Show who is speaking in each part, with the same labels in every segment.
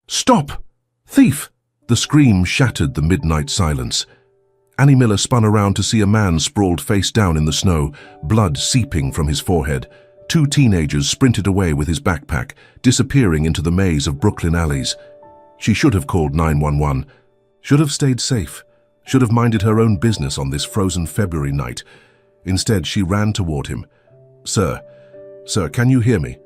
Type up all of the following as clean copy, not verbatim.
Speaker 1: "Stop! Thief!" The scream shattered the midnight silence. Annie Miller spun around to see a man sprawled face down in the snow, blood seeping from his forehead. Two teenagers sprinted away with his backpack, disappearing into the maze of Brooklyn alleys. She should have called 911, should have stayed safe, should have minded her own business on this frozen February night. Instead, she ran toward him. Sir, can you hear me?"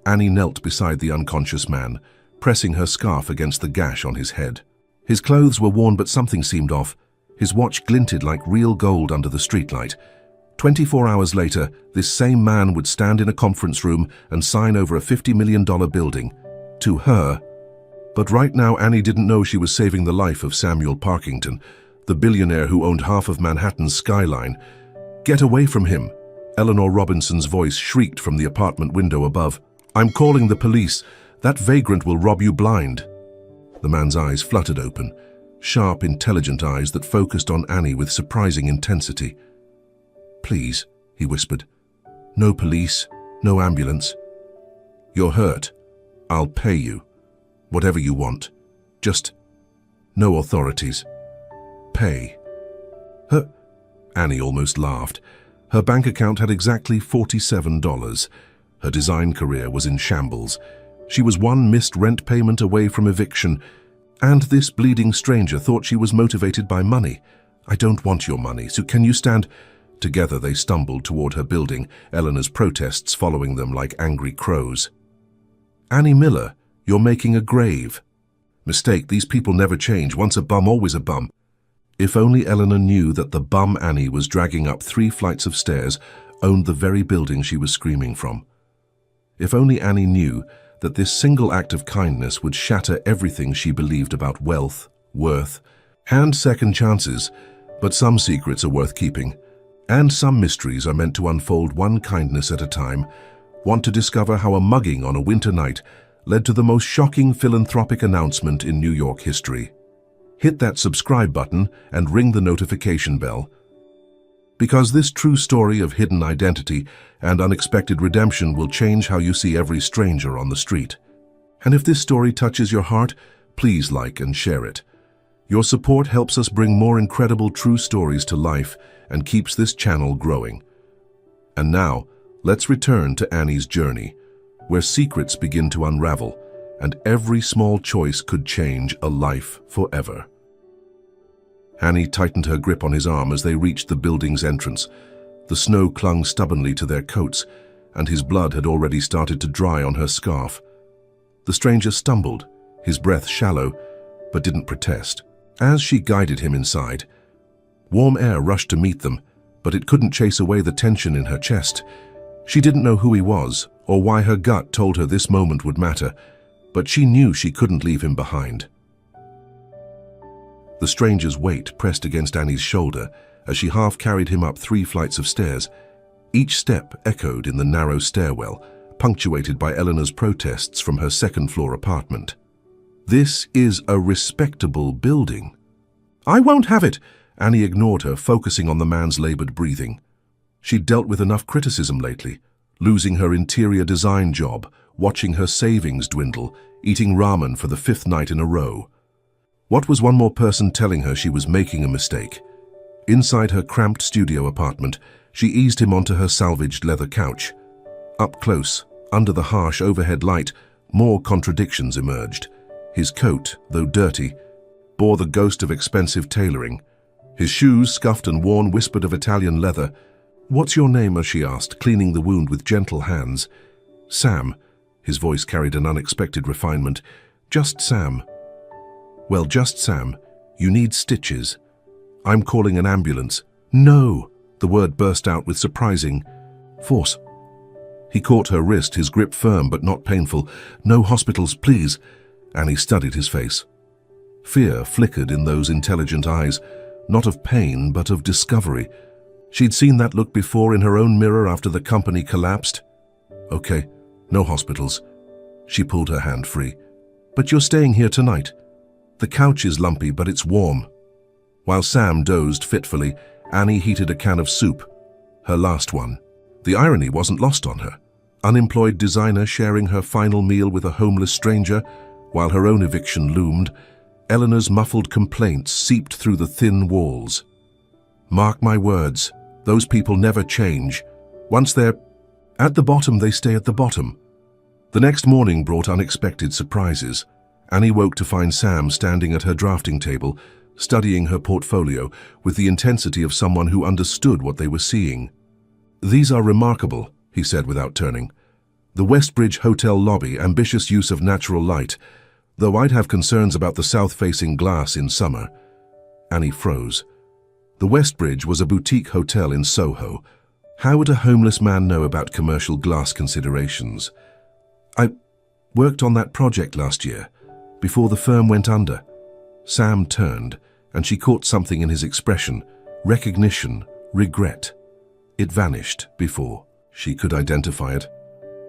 Speaker 1: Annie knelt beside the unconscious man, pressing her scarf against the gash on his head. His clothes were worn, but something seemed off. His watch glinted like real gold under the streetlight. 24 hours later, this same man would stand in a conference room and sign over a $50 million building. To her. But right now, Annie didn't know she was saving the life of Samuel Parkington, the billionaire who owned half of Manhattan's Skyline. "Get away from him!" Eleanor Robinson's voice shrieked from the apartment window above. "I'm calling the police. That vagrant will rob you blind." The man's eyes fluttered open, sharp, intelligent eyes that focused on Annie with surprising intensity. "Please," he whispered. "No police, no ambulance. You're hurt. I'll pay you. Whatever you want. Just no authorities. Pay." Annie almost laughed. Her bank account had exactly $47. Her design career was in shambles. She was one missed rent payment away from eviction, and this bleeding stranger thought she was motivated by money. "I don't want your money, so can you stand—" Together they stumbled toward her building, Eleanor's protests following them like angry crows. "Annie Miller, you're making a grave." "Mistake, these people never change. Once a bum, always a bum." If only Eleanor knew that the bum Annie was dragging up 3 flights of stairs owned the very building she was screaming from. If only Annie knew that this single act of kindness would shatter everything she believed about wealth, worth, and second chances. But some secrets are worth keeping, and some mysteries are meant to unfold one kindness at a time. Want to discover how a mugging on a winter night led to the most shocking philanthropic announcement in New York history? Hit that subscribe button and ring the notification bell. Because this true story of hidden identity and unexpected redemption will change how you see every stranger on the street. And if this story touches your heart, please like and share it. Your support helps us bring more incredible true stories to life and keeps this channel growing. And now, let's return to Annie's journey, where secrets begin to unravel, and every small choice could change a life forever. Annie tightened her grip on his arm as they reached the building's entrance. The snow clung stubbornly to their coats, and his blood had already started to dry on her scarf. The stranger stumbled, his breath shallow, but didn't protest. As she guided him inside, warm air rushed to meet them, but it couldn't chase away the tension in her chest. She didn't know who he was, or why her gut told her this moment would matter, but she knew she couldn't leave him behind. The stranger's weight pressed against Annie's shoulder as she half carried him up 3 flights of stairs. Each step echoed in the narrow stairwell, punctuated by Eleanor's protests from her second-floor apartment. "This is a respectable building." "I won't have it!" Annie ignored her, focusing on the man's labored breathing. She'd dealt with enough criticism lately, losing her interior design job, watching her savings dwindle, eating ramen for the 5th night in a row. What was one more person telling her she was making a mistake? Inside her cramped studio apartment, she eased him onto her salvaged leather couch. Up close, under the harsh overhead light, more contradictions emerged. His coat, though dirty, bore the ghost of expensive tailoring. His shoes, scuffed and worn, whispered of Italian leather. "What's your name?" she asked, cleaning the wound with gentle hands. "Sam." His voice carried an unexpected refinement. "Just Sam." "Well, just Sam. You need stitches. I'm calling an ambulance." "No!" The word burst out with surprising force. He caught her wrist, his grip firm but not painful. "No hospitals, please." Annie studied his face. Fear flickered in those intelligent eyes, not of pain but of discovery. She'd seen that look before in her own mirror after the company collapsed. "Okay, no hospitals." She pulled her hand free. "But you're staying here tonight. The couch is lumpy, but it's warm." While Sam dozed fitfully, Annie heated a can of soup, her last one. The irony wasn't lost on her. Unemployed designer sharing her final meal with a homeless stranger, While her own eviction loomed, Eleanor's muffled complaints seeped through the thin walls. "Mark my words, those people never change. Once they're at the bottom, they stay at the bottom." The next morning brought unexpected surprises. Annie woke to find Sam standing at her drafting table, studying her portfolio with the intensity of someone who understood what they were seeing. "These are remarkable," he said without turning. "The Westbridge Hotel lobby, ambitious use of natural light, though I'd have concerns about the south-facing glass in summer." Annie froze. The Westbridge was a boutique hotel in Soho. How would a homeless man know about commercial glass considerations? "I worked on that project last year, before the firm went under." Sam turned, and she caught something in his expression: recognition, regret. It vanished before she could identify it.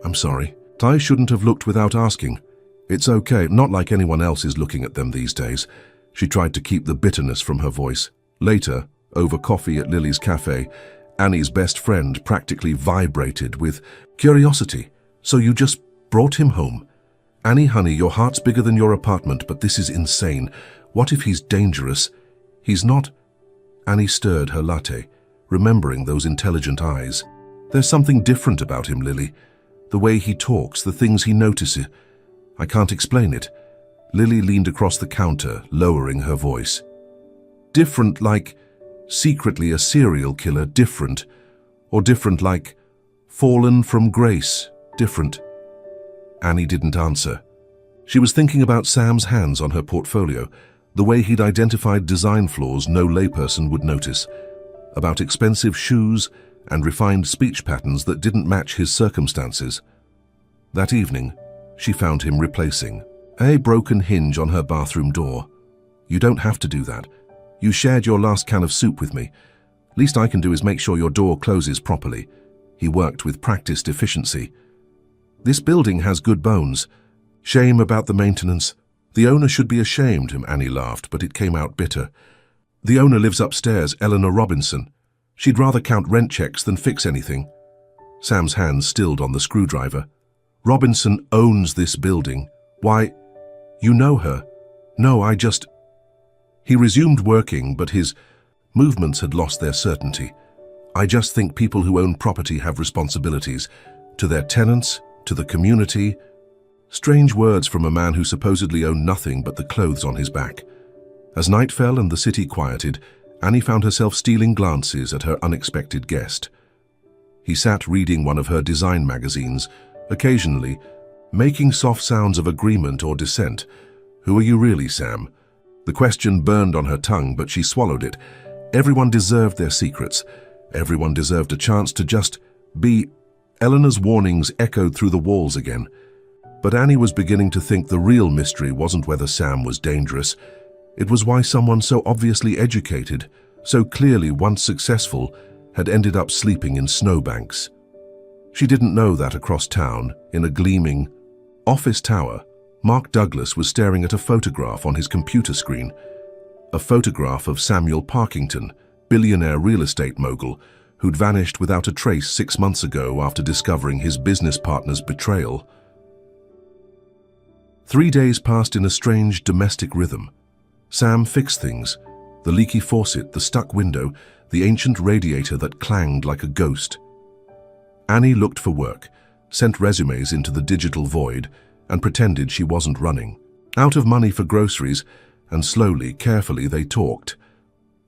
Speaker 1: "I'm sorry. I shouldn't have looked without asking. It's okay, not like anyone else is looking at them these days." She tried to keep the bitterness from her voice. Later, over coffee at Lily's cafe, Annie's best friend practically vibrated with curiosity. "So you just brought him home? Annie, honey, your heart's bigger than your apartment, but this is insane. What if he's dangerous?" "He's not." Annie stirred her latte, remembering those intelligent eyes. "There's something different about him, Lily. The way he talks, the things he notices. I can't explain it." Lily leaned across the counter, lowering her voice. "Different like secretly a serial killer, different. Or different like fallen from grace, different." Annie didn't answer. She was thinking about Sam's hands on her portfolio, the way he'd identified design flaws no layperson would notice, about expensive shoes and refined speech patterns that didn't match his circumstances. That evening, she found him replacing a broken hinge on her bathroom door. "You don't have to do that. You shared your last can of soup with me. Least I can do is make sure your door closes properly." He worked with practiced efficiency. "This building has good bones. Shame about the maintenance. The owner should be ashamed," Annie laughed, but it came out bitter. "The owner lives upstairs, Eleanor Robinson. She'd rather count rent checks than fix anything." Sam's hands stilled on the screwdriver. "Robinson owns this building. Why, you know her." "No, I just..." He resumed working, but his movements had lost their certainty. "I just think people who own property have responsibilities. To their tenants, to the community." Strange words from a man who supposedly owned nothing but the clothes on his back. As night fell and the city quieted, Annie found herself stealing glances at her unexpected guest. He sat reading one of her design magazines, occasionally making soft sounds of agreement or dissent. "Who are you really, Sam?" The question burned on her tongue, but she swallowed it. Everyone deserved their secrets. Everyone deserved a chance to just be. Eleanor's warnings echoed through the walls again. But Annie was beginning to think the real mystery wasn't whether Sam was dangerous. It was why someone so obviously educated, so clearly once successful, had ended up sleeping in snowbanks. She didn't know that across town, in a gleaming office tower, Mark Douglas was staring at a photograph on his computer screen. A photograph of Samuel Parkington, billionaire real estate mogul, who'd vanished without a trace 6 months ago after discovering his business partner's betrayal. 3 days passed in a strange domestic rhythm. Sam fixed things: the leaky faucet, the stuck window, the ancient radiator that clanged like a ghost. Annie looked for work, sent resumes into the digital void, and pretended she wasn't running. Out of money for groceries, and slowly, carefully they talked.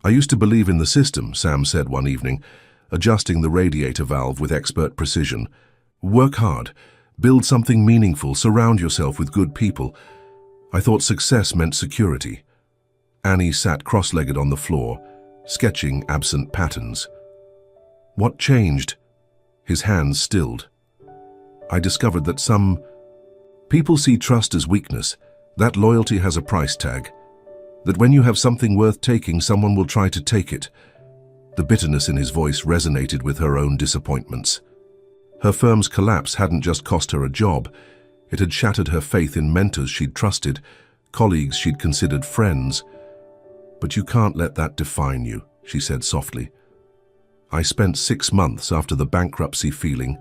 Speaker 1: "I used to believe in the system," Sam said one evening, adjusting the radiator valve with expert precision. "Work hard, build something meaningful, surround yourself with good people. I thought success meant security." Annie sat cross-legged on the floor, sketching absent patterns. "What changed?" His hands stilled. "I discovered that some people see trust as weakness, that loyalty has a price tag, that when you have something worth taking, someone will try to take it." The bitterness in his voice resonated with her own disappointments. Her firm's collapse hadn't just cost her a job, it had shattered her faith in mentors she'd trusted, colleagues she'd considered friends. "But you can't let that define you," she said softly. "I spent 6 months after the bankruptcy feeling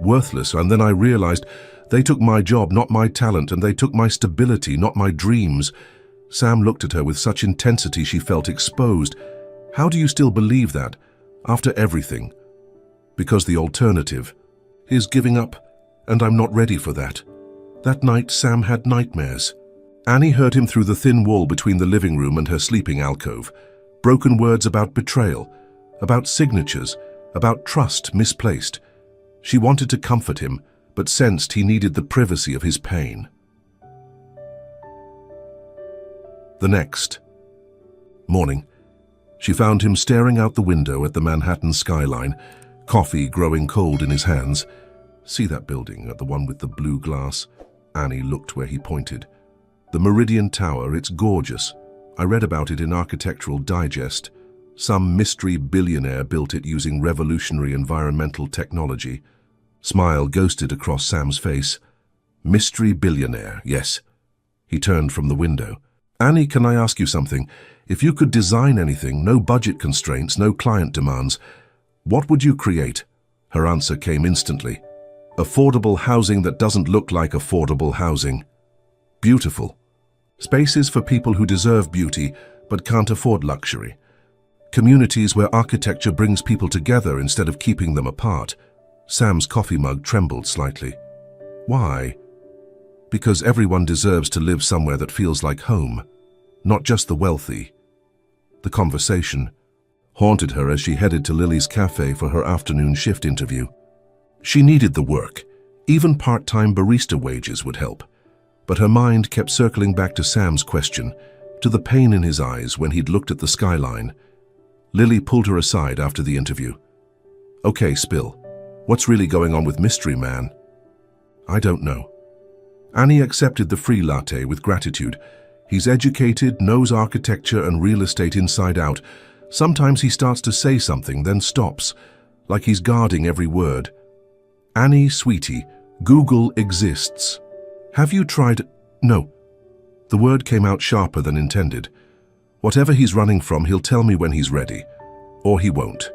Speaker 1: worthless, and then I realized They took my job, not my talent, and they took my stability, not my dreams. Sam looked at her with such intensity she felt exposed. How do you still believe that, after everything? Because the alternative is giving up, and I'm not ready for that. That night, Sam had nightmares. Annie heard him through the thin wall between the living room and her sleeping alcove. Broken words about betrayal, about signatures, about trust misplaced. She wanted to comfort him, but sensed he needed the privacy of his pain. The next morning, she found him staring out the window at the Manhattan skyline, coffee growing cold in his hands. See that building, the one with the blue glass? Annie looked where he pointed. The Meridian Tower, it's gorgeous. I read about it in Architectural Digest. Some mystery billionaire built it using revolutionary environmental technology. Smile ghosted across Sam's face. Mystery billionaire, yes. He turned from the window. Annie, can I ask you something? If you could design anything, no budget constraints, no client demands, what would you create? Her answer came instantly. Affordable housing that doesn't look like affordable housing. Beautiful. Spaces for people who deserve beauty but can't afford luxury. Communities where architecture brings people together instead of keeping them apart. Sam's coffee mug trembled slightly. Why? Because everyone deserves to live somewhere that feels like home, not just the wealthy. The conversation haunted her as she headed to Lily's cafe for her afternoon shift interview. She needed the work. Even part-time barista wages would help. But her mind kept circling back to Sam's question, to the pain in his eyes when he'd looked at the skyline. Lily pulled her aside after the interview. Okay, spill. What's really going on with Mystery Man? I don't know. Annie accepted the free latte with gratitude. He's educated, knows architecture and real estate inside out. Sometimes he starts to say something, then stops, like he's guarding every word. Annie, sweetie, Google exists. Have you tried? No. The word came out sharper than intended. Whatever he's running from, he'll tell me when he's ready. Or he won't.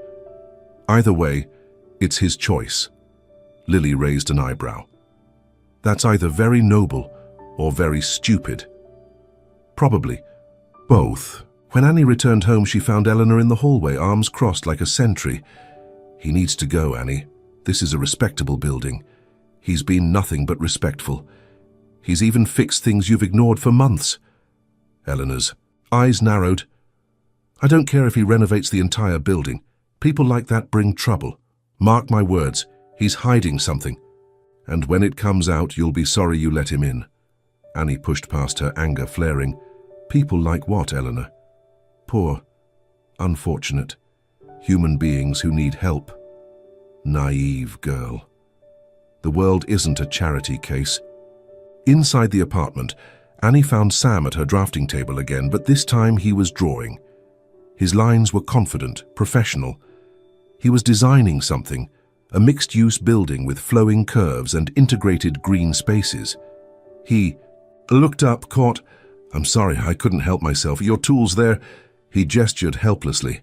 Speaker 1: Either way, it's his choice. Lily raised an eyebrow. That's either very noble or very stupid. Probably both. When Annie returned home, she found Eleanor in the hallway, arms crossed like a sentry. He needs to go, Annie. This is a respectable building. He's been nothing but respectful. He's even fixed things you've ignored for months. Eleanor's eyes narrowed. I don't care if he renovates the entire building. People like that bring trouble. Mark my words, he's hiding something. And when it comes out, you'll be sorry you let him in. Annie pushed past her anger, flaring. People like what, Eleanor? Poor, unfortunate, human beings who need help. Naive girl. The world isn't a charity case. Inside the apartment, Annie found Sam at her drafting table again, but this time he was drawing. His lines were confident, professional. He was designing something, a mixed-use building with flowing curves and integrated green spaces. He looked up, caught, I'm sorry, I couldn't help myself. Your tool's there. He gestured helplessly.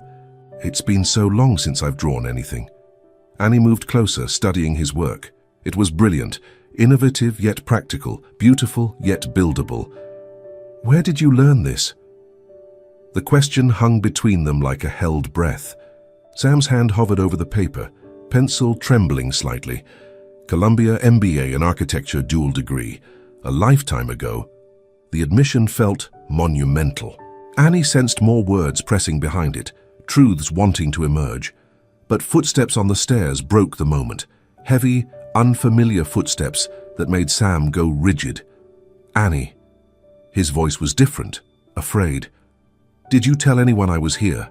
Speaker 1: It's been so long since I've drawn anything. Annie moved closer, studying his work. It was brilliant, innovative yet practical, beautiful yet buildable. Where did you learn this? The question hung between them like a held breath. Sam's hand hovered over the paper, pencil trembling slightly. Columbia MBA in architecture, dual degree. A lifetime ago. The admission felt monumental. Annie sensed more words pressing behind it, truths wanting to emerge. But footsteps on the stairs broke the moment. Heavy, unfamiliar footsteps that made Sam go rigid. Annie. His voice was different, afraid. Did you tell anyone I was here?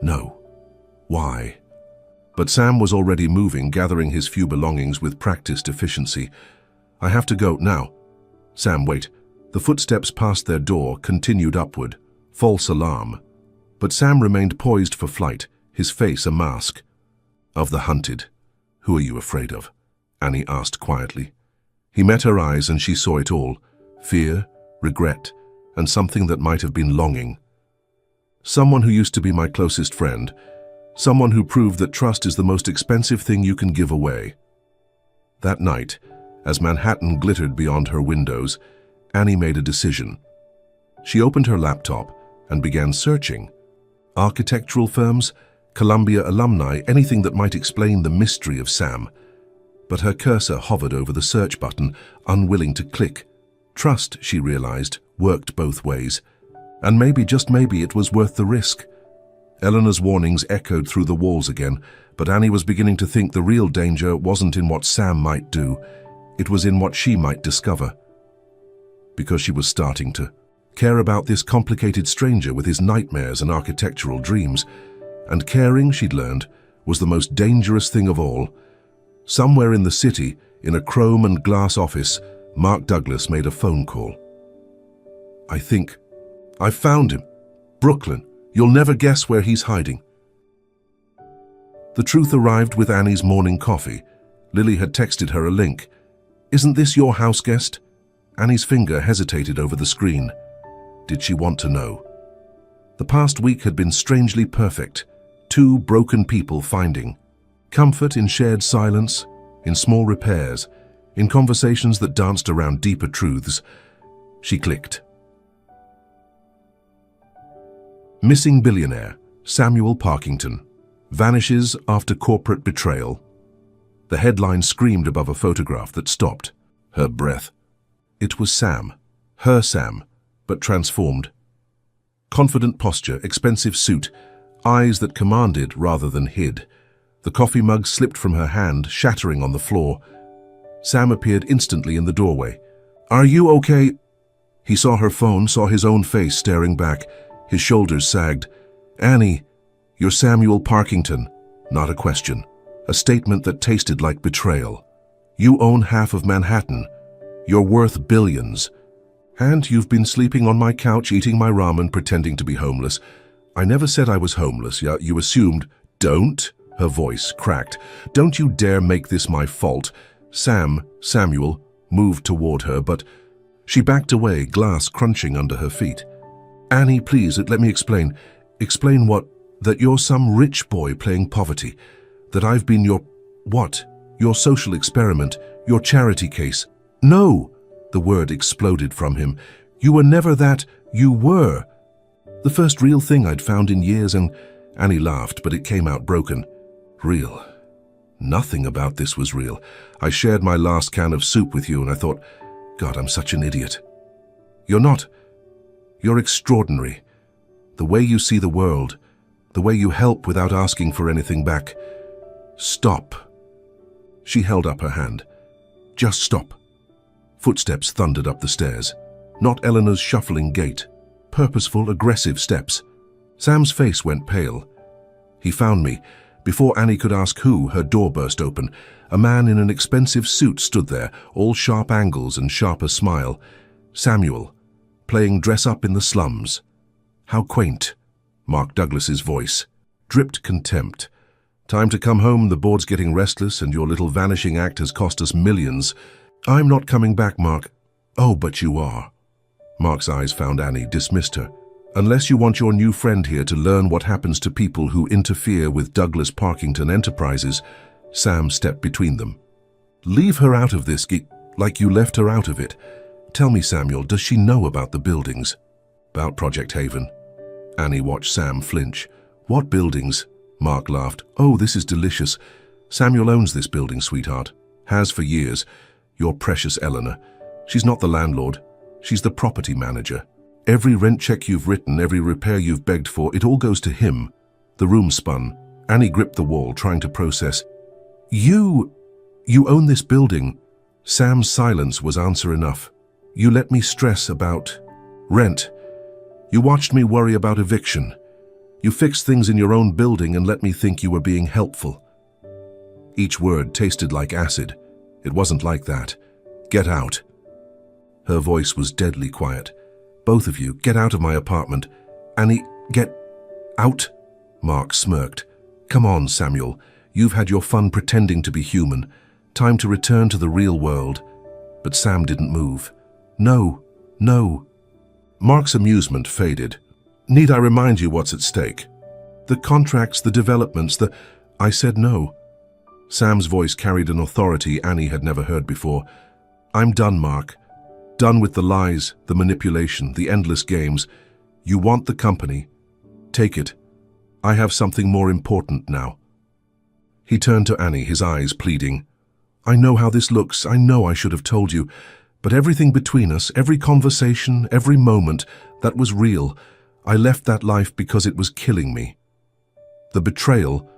Speaker 1: No. Why? But Sam was already moving, gathering his few belongings with practiced efficiency. I have to go now. Sam, wait. The footsteps past their door continued upward. False alarm. But Sam remained poised for flight, his face a mask. Of the hunted. Who are you afraid of? Annie asked quietly. He met her eyes and she saw it all. Fear, regret, and something that might have been longing. Someone who used to be my closest friend. Someone who proved that trust is the most expensive thing you can give away. That night, As Manhattan glittered beyond her windows, Annie made a decision. She opened her laptop and began searching. Architectural firms, Columbia alumni, anything that might explain the mystery of Sam. But her cursor hovered over the search button, unwilling to click. Trust, she realized, worked both ways. And maybe, just maybe, it was worth the risk. Eleanor's warnings echoed through the walls again, but Annie was beginning to think the real danger wasn't in what Sam might do. It was in what she might discover. Because she was starting to care about this complicated stranger with his nightmares and architectural dreams. And caring, she'd learned, was the most dangerous thing of all. Somewhere in the city, in a chrome and glass office, Mark Douglas made a phone call. "I found him. Brooklyn. You'll never guess where he's hiding." The truth arrived with Annie's morning coffee. Lily had texted her a link. "Isn't this your house guest?" Annie's finger hesitated over the screen. Did she want to know? The past week had been strangely perfect. Two broken people finding comfort in shared silence, in small repairs, in conversations that danced around deeper truths. She clicked. Missing billionaire, Samuel Parkington, vanishes after corporate betrayal. The headline screamed above a photograph that stopped her breath. It was Sam, her Sam, but transformed. Confident posture, expensive suit, eyes that commanded rather than hid. The coffee mug slipped from her hand, shattering on the floor. Sam appeared instantly in the doorway. "Are you okay?" He saw her phone, saw his own face staring back. His shoulders sagged. "Annie, you're Samuel Parkington." Not a question. A statement that tasted like betrayal. "You own half of Manhattan. You're worth billions. And you've been sleeping on my couch, eating my ramen, pretending to be homeless. I never said I was homeless, yet you assumed." "Don't," her voice cracked. "Don't you dare make this my fault." Samuel, moved toward her, but she backed away, glass crunching under her feet. "Annie, please, let me explain. Explain what? That you're some rich boy playing poverty. That I've been your social experiment, your charity case." "No!" The word exploded from him. "You were never that. You were the first real thing I'd found in years." And Annie laughed, but it came out broken. "Real? Nothing about this was real. I shared my last can of soup with you and I thought, God, I'm such an idiot." "You're not. You're extraordinary. The way you see the world, the way you help without asking for anything back." "Stop." She held up her hand. "Just stop." Footsteps thundered up the stairs. Not Eleanor's shuffling gait. Purposeful, aggressive steps. Sam's face went pale. "He found me." Before Annie could ask who, her door burst open. A man in an expensive suit stood there, all sharp angles and sharper smile. Samuel, playing dress-up in the slums. How quaint. Mark Douglas's voice dripped contempt. "Time to come home, the board's getting restless and your little vanishing act has cost us millions." "I'm not coming back, Mark." "Oh, but you are." Mark's eyes found Annie, dismissed her. "Unless you want your new friend here to learn what happens to people who interfere with Douglas Parkington Enterprises." Sam stepped between them. "Leave her out of this, like you left her out of it. Tell me, Samuel, does she know about the buildings?" "About Project Haven." Annie watched Sam flinch. "What buildings?" Mark laughed. "Oh, this is delicious. Samuel owns this building, sweetheart. Has for years. Your precious Eleanor. She's not the landlord. She's the property manager. Every rent check you've written, every repair you've begged for, it all goes to him." The room spun. Annie gripped the wall, trying to process. You own this building." Sam's silence was answer enough. "You let me stress about rent. You watched me worry about eviction. You fixed things in your own building and let me think you were being helpful." Each word tasted like acid. It wasn't like that. "Get out." Her voice was deadly quiet. "Both of you, get out of my apartment." "Annie, get out." Mark smirked. "Come on, Samuel. You've had your fun pretending to be human. Time to return to the real world." But Sam didn't move. "No, no." Mark's amusement faded. "Need I remind you what's at stake? The contracts, the developments, I said no." Sam's voice carried an authority Annie had never heard before. I'm done, Mark. Done with the lies, the manipulation, the endless games. You want the company. Take it. I have something more important now. He turned to Annie, his eyes pleading. I know how this looks. I know I should have told you. But everything between us, every conversation, every moment, that was real. I left that life because it was killing me. The betrayal,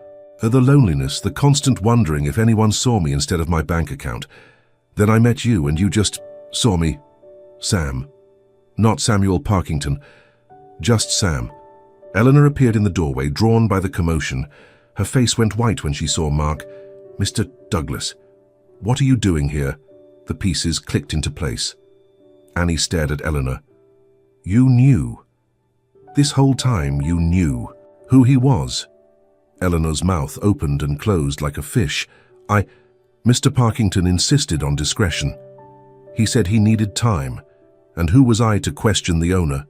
Speaker 1: the loneliness, the constant wondering if anyone saw me instead of my bank account. Then I met you and you just saw me. Sam. Not Samuel Parkington. Just Sam. Eleanor appeared in the doorway, drawn by the commotion. Her face went white when she saw Mark. Mr. Douglas, what are you doing here? The pieces clicked into place. Annie stared at Eleanor. You knew. This whole time you knew who he was. Eleanor's mouth opened and closed like a fish. Mr. Parkington insisted on discretion. He said he needed time. And who was I to question the owner?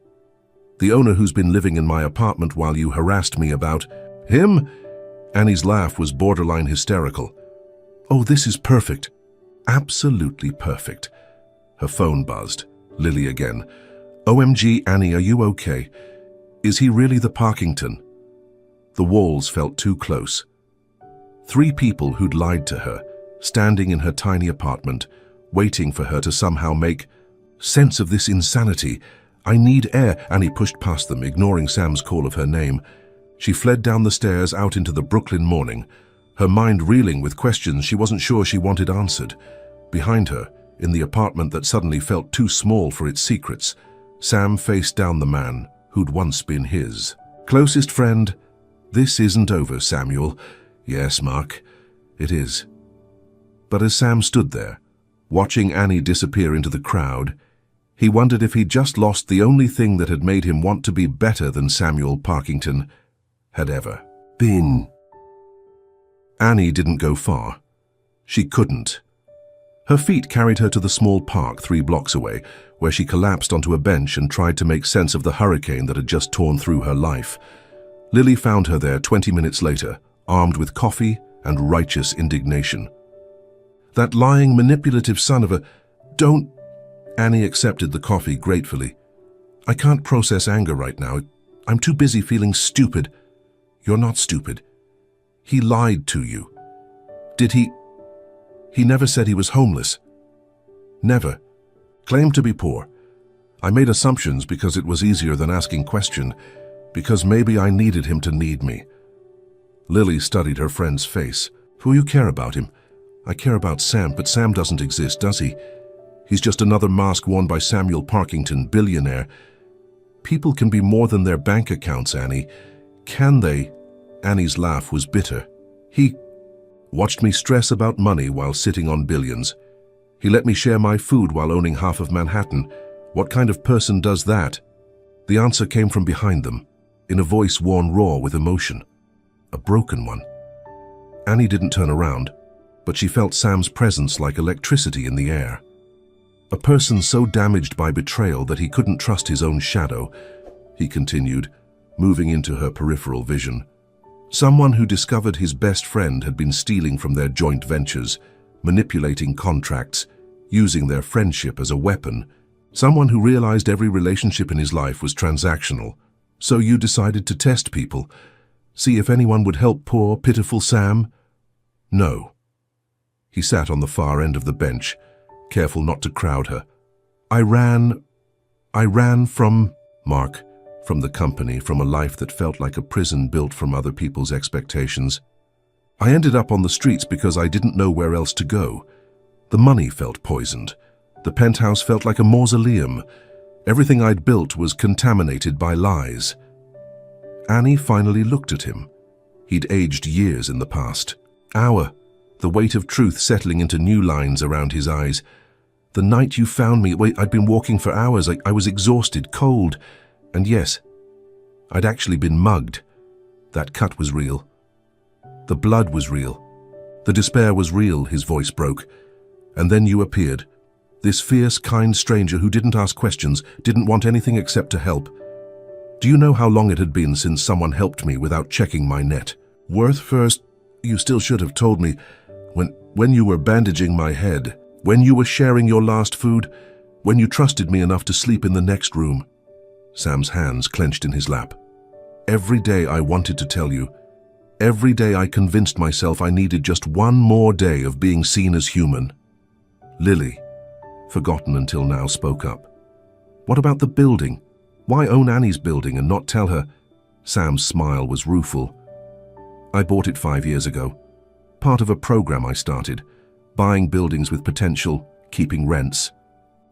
Speaker 1: The owner who's been living in my apartment while you harassed me about him? Annie's laugh was borderline hysterical. Oh, this is perfect. Absolutely perfect. Her phone buzzed. Lily again. OMG, Annie, are you okay? Is he really the Parkington? The walls felt too close. 3 people who'd lied to her, standing in her tiny apartment, waiting for her to somehow make sense of this insanity. I need air. Annie pushed past them, ignoring Sam's call of her name. She fled down the stairs out into the Brooklyn morning, her mind reeling with questions she wasn't sure she wanted answered. Behind her, in the apartment that suddenly felt too small for its secrets, Sam faced down the man who'd once been his closest friend. This isn't over, Samuel. Yes, Mark, it is. But as Sam stood there, watching Annie disappear into the crowd, he wondered if he'd just lost the only thing that had made him want to be better than Samuel Parkington had ever been. Annie didn't go far. She couldn't. Her feet carried her to the small park 3 blocks away, where she collapsed onto a bench and tried to make sense of the hurricane that had just torn through her life. Lily found her there 20 minutes later, armed with coffee and righteous indignation. That lying, manipulative son of a... Don't... Annie accepted the coffee gratefully. I can't process anger right now. I'm too busy feeling stupid. You're not stupid. He lied to you. Did he? He never said he was homeless. Never. Claimed to be poor. I made assumptions because it was easier than asking question, because maybe I needed him to need me. Lily studied her friend's face. Who you care about him? I care about Sam, but Sam doesn't exist, does he? He's just another mask worn by Samuel Parkington, billionaire. People can be more than their bank accounts, Annie. Can they? Annie's laugh was bitter. He watched me stress about money while sitting on billions. He let me share my food while owning half of Manhattan. What kind of person does that? The answer came from behind them, in a voice worn raw with emotion. A broken one. Annie didn't turn around, but she felt Sam's presence like electricity in the air. A person so damaged by betrayal that he couldn't trust his own shadow, he continued, moving into her peripheral vision. Someone who discovered his best friend had been stealing from their joint ventures, manipulating contracts, using their friendship as a weapon. Someone who realized every relationship in his life was transactional. So you decided to test people, see if anyone would help poor, pitiful Sam? No. He sat on the far end of the bench, careful not to crowd her. I ran from Mark, from the company, from a life that felt like a prison built from other people's expectations. I ended up on the streets because I didn't know where else to go. The money felt poisoned. The penthouse felt like a mausoleum. Everything I'd built was contaminated by lies. Annie finally looked at him. He'd aged years in the past. The weight of truth settling into new lines around his eyes. The night you found me, I'd been walking for hours. I was exhausted, cold. And yes, I'd actually been mugged. That cut was real. The blood was real. The despair was real, his voice broke. And then you appeared. This fierce, kind stranger who didn't ask questions, didn't want anything except to help. Do you know how long it had been since someone helped me without checking my net? Worth first, you still should have told me. When you were bandaging my head, When you were sharing your last food, when you trusted me enough to sleep in the next room. Sam's hands clenched in his lap. Every day I wanted to tell you. Every day I convinced myself I needed just one more day of being seen as human. Lily, forgotten until now, spoke up. What about the building? Why own Annie's building and not tell her? Sam's smile was rueful. I bought it 5 years ago. Part of a program I started. Buying buildings with potential, keeping rents.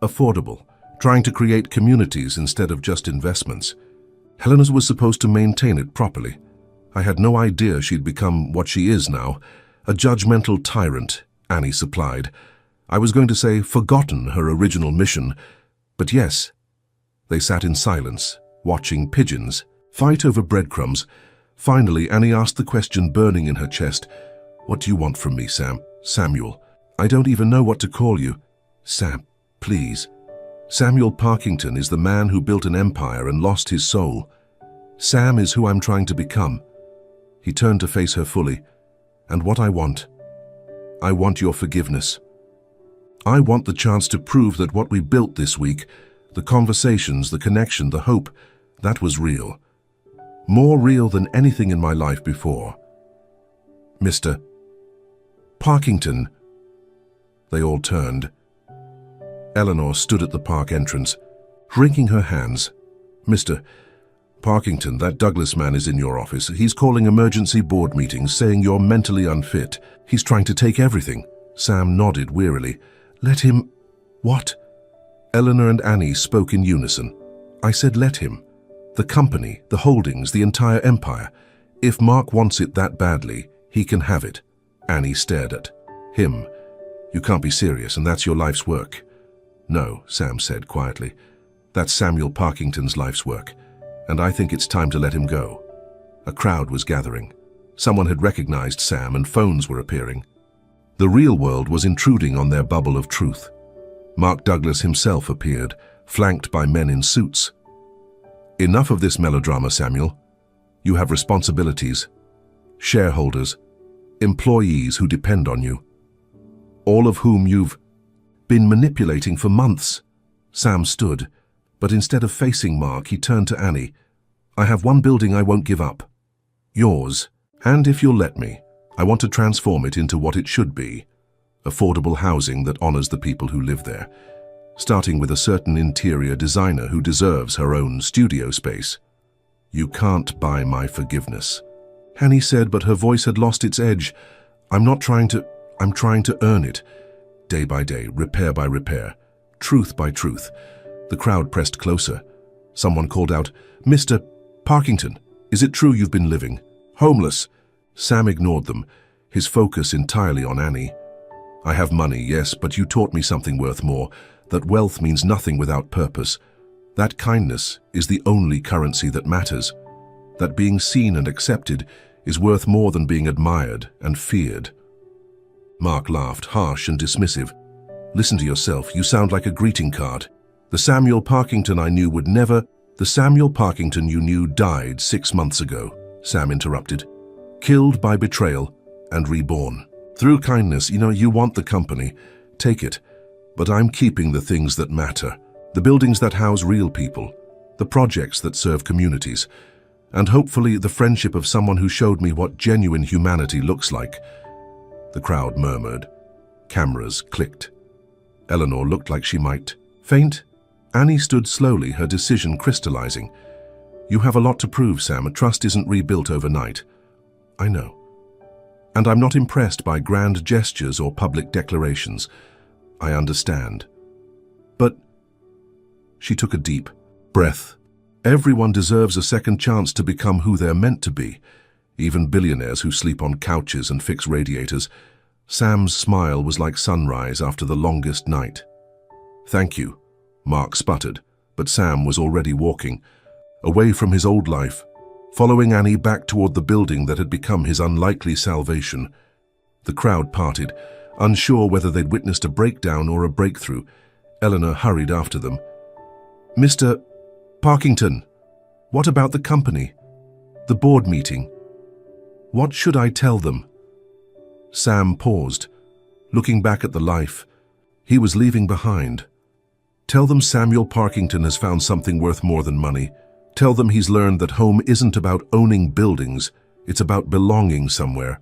Speaker 1: Affordable, trying to create communities instead of just investments. Helena was supposed to maintain it properly. I had no idea she'd become what she is now, a judgmental tyrant, Annie supplied. I was going to say forgotten her original mission, but yes. They sat in silence, watching pigeons fight over breadcrumbs. Finally, Annie asked the question burning in her chest. What do you want from me, Sam? Samuel. I don't even know what to call you. Sam, please. Samuel Parkington is the man who built an empire and lost his soul. Sam is who I'm trying to become. He turned to face her fully. And what I want your forgiveness. I want the chance to prove that what we built this week, the conversations, the connection, the hope, that was real. More real than anything in my life before. Mr. Parkington. They all turned. Eleanor stood at the park entrance, wringing her hands. Mr. Parkington, that Douglas man is in your office. He's calling emergency board meetings, saying you're mentally unfit. He's trying to take everything. Sam nodded wearily. Let him... What? Eleanor and Annie spoke in unison. I said let him. The company, the holdings, the entire empire. If Mark wants it that badly, he can have it. Annie stared at him. You can't be serious, and that's your life's work. No, Sam said quietly. That's Samuel Parkington's life's work, and I think it's time to let him go. A crowd was gathering. Someone had recognized Sam, and phones were appearing. The real world was intruding on their bubble of truth. Mark Douglas himself appeared, flanked by men in suits. Enough of this melodrama, Samuel. You have responsibilities, shareholders, employees who depend on you, all of whom you've been manipulating for months. Sam stood, but instead of facing Mark, he turned to Annie. I have one building I won't give up. Yours. And if you'll let me, I want to transform it into what it should be. Affordable housing that honors the people who live there, starting with a certain interior designer who deserves her own studio space. You can't buy my forgiveness. Annie said, but her voice had lost its edge. I'm trying to earn it. Day by day, repair by repair, truth by truth. The crowd pressed closer. Someone called out, Mr. Parkington, is it true you've been living homeless? Sam ignored them, his focus entirely on Annie. I have money, yes, but you taught me something worth more, that wealth means nothing without purpose. That kindness is the only currency that matters. That being seen and accepted is worth more than being admired and feared. Mark laughed, harsh and dismissive. Listen to yourself, you sound like a greeting card. The Samuel Parkington I knew would never... The Samuel Parkington you knew died 6 months ago, Sam interrupted. Killed by betrayal and reborn. Through kindness, you want the company. Take it. But I'm keeping the things that matter. The buildings that house real people. The projects that serve communities. And hopefully the friendship of someone who showed me what genuine humanity looks like. The crowd murmured. Cameras clicked. Eleanor looked like she might faint. Annie stood slowly, her decision crystallizing. You have a lot to prove, Sam. A trust isn't rebuilt overnight. I know. And I'm not impressed by grand gestures or public declarations. I understand. But... She took a deep breath. Everyone deserves a second chance to become who they're meant to be. Even billionaires who sleep on couches and fix radiators. Sam's smile was like sunrise after the longest night. Thank you, Mark sputtered, but Sam was already walking, away from his old life, following Annie back toward the building that had become his unlikely salvation. The crowd parted, unsure whether they'd witnessed a breakdown or a breakthrough. Eleanor hurried after them. Mr. Parkington, what about the company? The board meeting? What should I tell them? Sam paused, looking back at the life, he was leaving behind. Tell them Samuel Parkington has found something worth more than money. Tell them he's learned that home isn't about owning buildings, it's about belonging somewhere.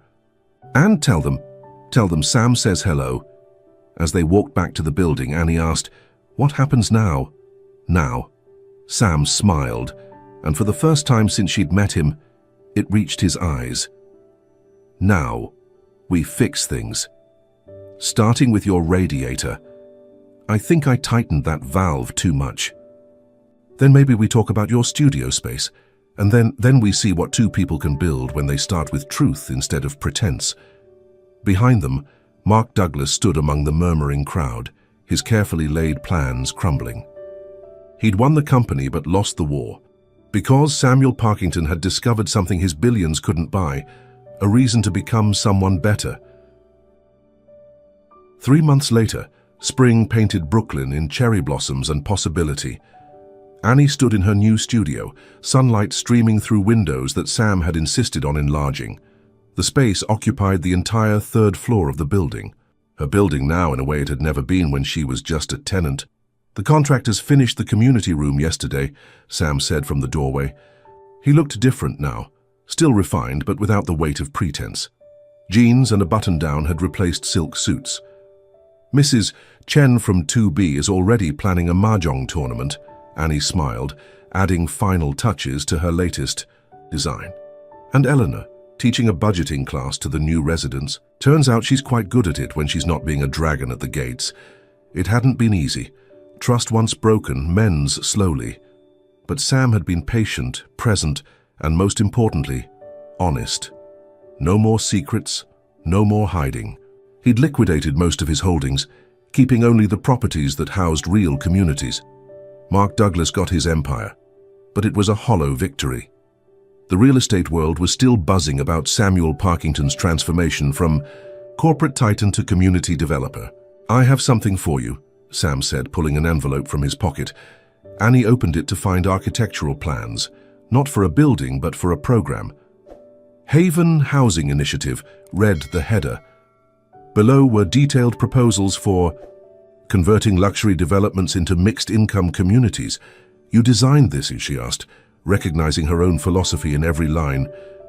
Speaker 1: And tell them Sam says hello. As they walked back to the building, Annie asked, "What happens now?" Now. Sam smiled, and for the first time since she'd met him, it reached his eyes. Now, we fix things. Starting with your radiator. I think I tightened that valve too much. Then maybe we talk about your studio space, and then we see what two people can build when they start with truth instead of pretense. Behind them, Mark Douglas stood among the murmuring crowd, his carefully laid plans crumbling. He'd won the company but lost the war. Because Samuel Parkington had discovered something his billions couldn't buy, a reason to become someone better. 3 months later, spring painted Brooklyn in cherry blossoms and possibility. Annie stood in her new studio, sunlight streaming through windows that Sam had insisted on enlarging. The space occupied the entire 3rd floor of the building. Her building now in a way it had never been when she was just a tenant. "The contractors finished the community room yesterday," Sam said from the doorway. He looked different now, still refined but without the weight of pretense. Jeans and a button-down had replaced silk suits. "Mrs. Chen from 2B is already planning a mahjong tournament," Annie smiled, adding final touches to her latest design. "And Eleanor, teaching a budgeting class to the new residents. Turns out she's quite good at it when she's not being a dragon at the gates. It hadn't been easy. Trust once broken mends slowly. But Sam had been patient, present, and most importantly, honest. No more secrets, no more hiding. He'd liquidated most of his holdings, keeping only the properties that housed real communities. Mark Douglas got his empire, but it was a hollow victory. The real estate world was still buzzing about Samuel Parkington's transformation from corporate titan to community developer. "I have something for you," Sam said, pulling an envelope from his pocket. Annie opened it to find architectural plans, not for a building but for a program. Haven Housing Initiative read the header. Below were detailed proposals for converting luxury developments into mixed-income communities. "You designed this?" she asked, recognizing her own philosophy in every line.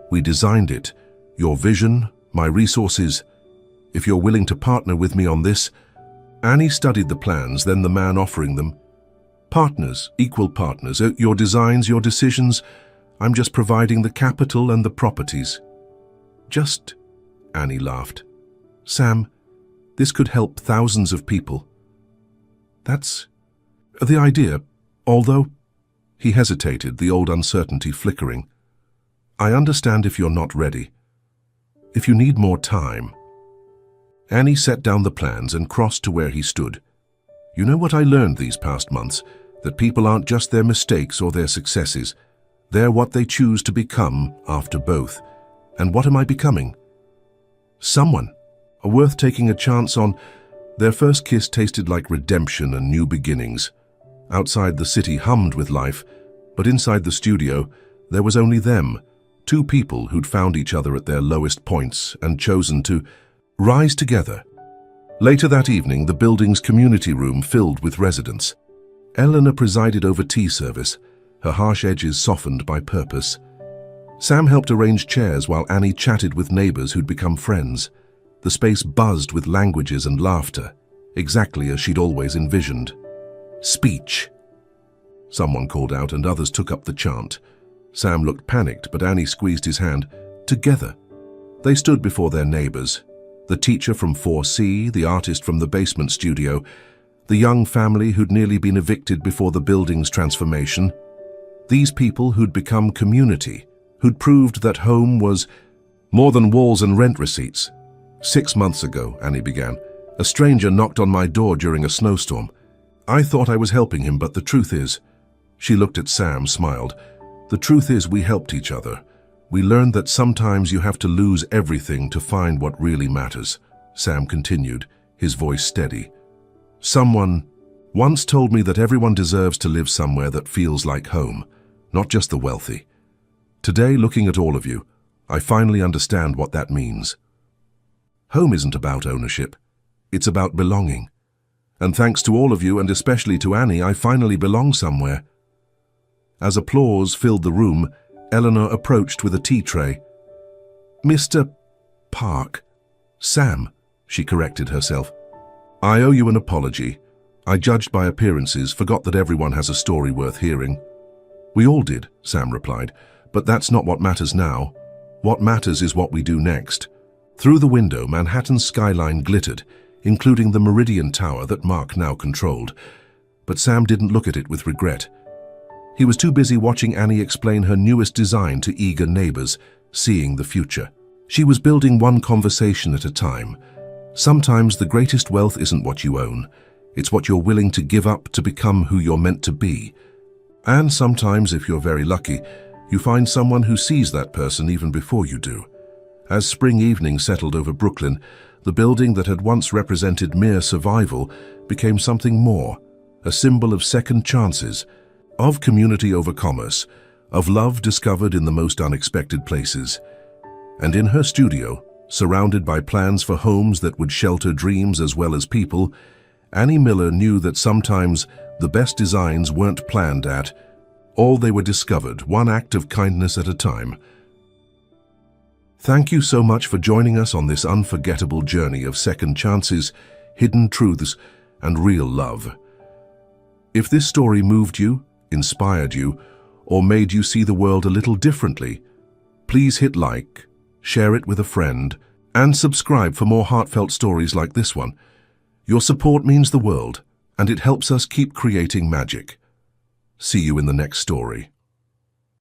Speaker 1: "We designed it. Your vision, my resources. If you're willing to partner with me on this..." Annie studied the plans, then the man offering them. "Partners, equal partners. Your designs, your decisions. I'm just providing the capital and the properties." "Just..." Annie laughed. "Sam, this could help thousands of people." "That's the idea, although..." He hesitated, the old uncertainty flickering. "I understand if you're not ready. If you need more time." Annie set down the plans and crossed to where he stood. "You know what I learned these past months? That people aren't just their mistakes or their successes. They're what they choose to become after both. And what am I becoming? Someone worth taking a chance on." Their first kiss tasted like redemption and new beginnings. Outside the city hummed with life, but inside the studio, there was only them, two people who'd found each other at their lowest points and chosen to rise together. Later that evening, the building's community room filled with residents. Eleanor presided over tea service, her harsh edges softened by purpose. Sam helped arrange chairs while Annie chatted with neighbors who'd become friends. The space buzzed with languages and laughter, exactly as she'd always envisioned. "Speech," someone called out, and others took up the chant. Sam looked panicked, but Annie squeezed his hand. Together, they stood before their neighbors. The teacher from 4C, the artist from the basement studio, the young family who'd nearly been evicted before the building's transformation. These people who'd become community, who'd proved that home was more than walls and rent receipts. 6 months ago, Annie began, a stranger knocked on my door during a snowstorm. I thought I was helping him, but the truth is, she looked at Sam, smiled. The truth is we helped each other. We learned that sometimes you have to lose everything to find what really matters. Sam continued, his voice steady. Someone once told me that everyone deserves to live somewhere that feels like home, not just the wealthy. Today, looking at all of you, I finally understand what that means. Home isn't about ownership. It's about belonging. And thanks to all of you, and especially to Annie, I finally belong somewhere." As applause filled the room, Eleanor approached with a tea tray. "Mr. Park. Sam," she corrected herself. "I owe you an apology. I judged by appearances, forgot that everyone has a story worth hearing." "We all did," Sam replied, "but that's not what matters now. What matters is what we do next." Through the window, Manhattan's skyline glittered, including the Meridian Tower that Mark now controlled. But Sam didn't look at it with regret. He was too busy watching Annie explain her newest design to eager neighbors, seeing the future. She was building one conversation at a time. Sometimes the greatest wealth isn't what you own. It's what you're willing to give up to become who you're meant to be. And sometimes, if you're very lucky, you find someone who sees that person even before you do. As spring evening settled over Brooklyn, the building that had once represented mere survival became something more, a symbol of second chances, of community over commerce, of love discovered in the most unexpected places. And in her studio, surrounded by plans for homes that would shelter dreams as well as people, Annie Miller knew that sometimes the best designs weren't planned at, all they were discovered, one act of kindness at a time. Thank you so much for joining us on this unforgettable journey of second chances, hidden truths, and real love. If this story moved you, inspired you, or made you see the world a little differently, please hit like, share it with a friend, and subscribe for more heartfelt stories like this one. Your support means the world, and it helps us keep creating magic. See you in the next story.